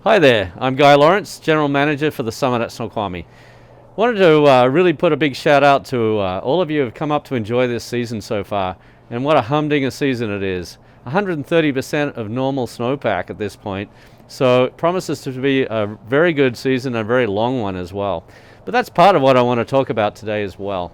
Hi there, I'm Guy Lawrence, General Manager for the Summit at Snoqualmie. Wanted to really put a big shout out to all of you who have come up to enjoy this season so far, and what a humdinger season it is. 130% of normal snowpack at this point, so it promises to be a very good season, a very long one as well. But that's part of what I want to talk about today as well.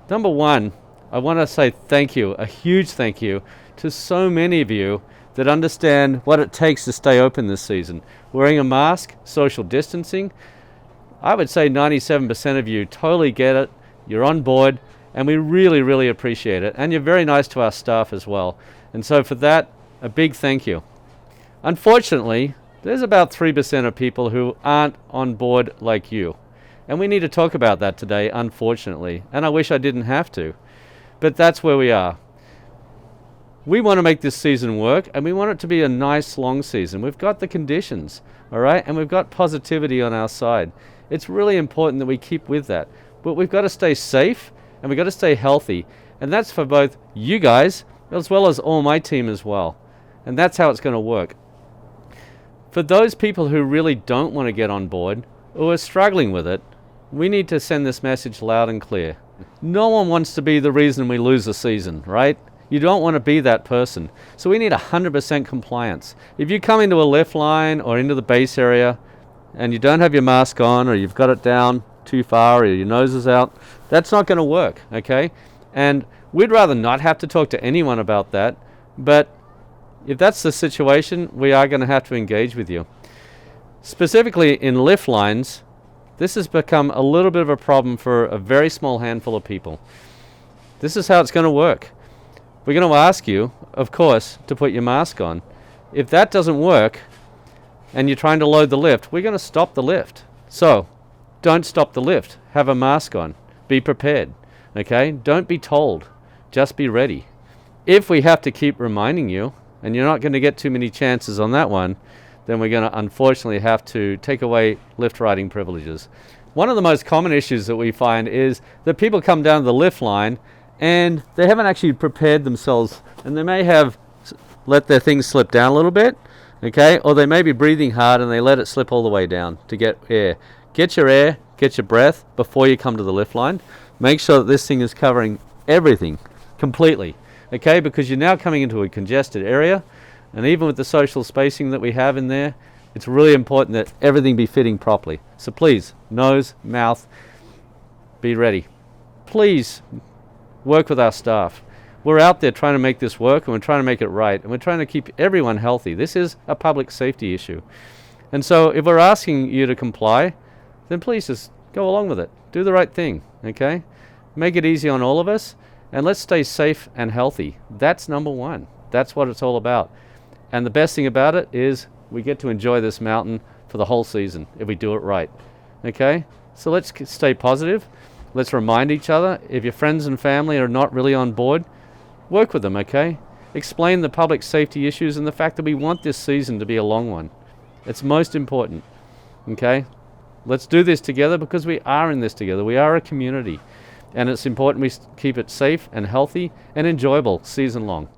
Number one, I want to say thank you, a huge thank you to so many of you that understand what it takes to stay open this season. Wearing a mask, social distancing. I would say 97% of you totally get it, you're on board, and we really, really appreciate it. And you're very nice to our staff as well. And so for that, a big thank you. Unfortunately, there's about 3% of people who aren't on board like you. And we need to talk about that today, unfortunately. And I wish I didn't have to. But that's where we are. We want to make this season work, and we want it to be a nice long season. We've got the conditions, all right, and we've got positivity on our side. It's really important that we keep with that, but we've got to stay safe and we've got to stay healthy, and that's for both you guys as well as all my team as well, and that's how it's going to work. For those people who really don't want to get on board or are struggling with it, we need to send this message loud and clear. No one wants to be the reason we lose a season, right? You don't want to be that person. So we need 100% compliance. If you come into a lift line or into the base area and you don't have your mask on, or you've got it down too far, or your nose is out, that's not going to work, okay? And we'd rather not have to talk to anyone about that, but if that's the situation, we are going to have to engage with you. Specifically in lift lines, this has become a little bit of a problem for a very small handful of people. This is how it's going to work. We're going to ask you, of course, to put your mask on. If that doesn't work and you're trying to load the lift, we're going to stop the lift. So don't stop the lift. Have a mask on. Be prepared. Okay? Don't be told. Just be ready. If we have to keep reminding you, and you're not going to get too many chances on that one, then we're going to unfortunately have to take away lift riding privileges. One of the most common issues that we find is that people come down the lift line and they haven't actually prepared themselves, and they may have let their things slip down a little bit, okay, or they may be breathing hard and they let it slip all the way down to get air. Get your air, get your breath before you come to the lift line. Make sure that this thing is covering everything completely, okay, because you're now coming into a congested area, and even with the social spacing that we have in there, it's really important that everything be fitting properly. So please, nose, mouth, be ready. Please work with our staff. We're out there trying to make this work, and we're trying to make it right, and we're trying to keep everyone healthy. This is a public safety issue. And so if we're asking you to comply, then please just go along with it. Do the right thing, okay? Make it easy on all of us, and let's stay safe and healthy. That's number one. That's what it's all about. And the best thing about it is we get to enjoy this mountain for the whole season if we do it right, okay? So let's stay positive. Let's remind each other. If your friends and family are not really on board, work with them, okay? Explain the public safety issues and the fact that we want this season to be a long one. It's most important, okay? Let's do this together because we are in this together. We are a community, and it's important we keep it safe and healthy and enjoyable season long.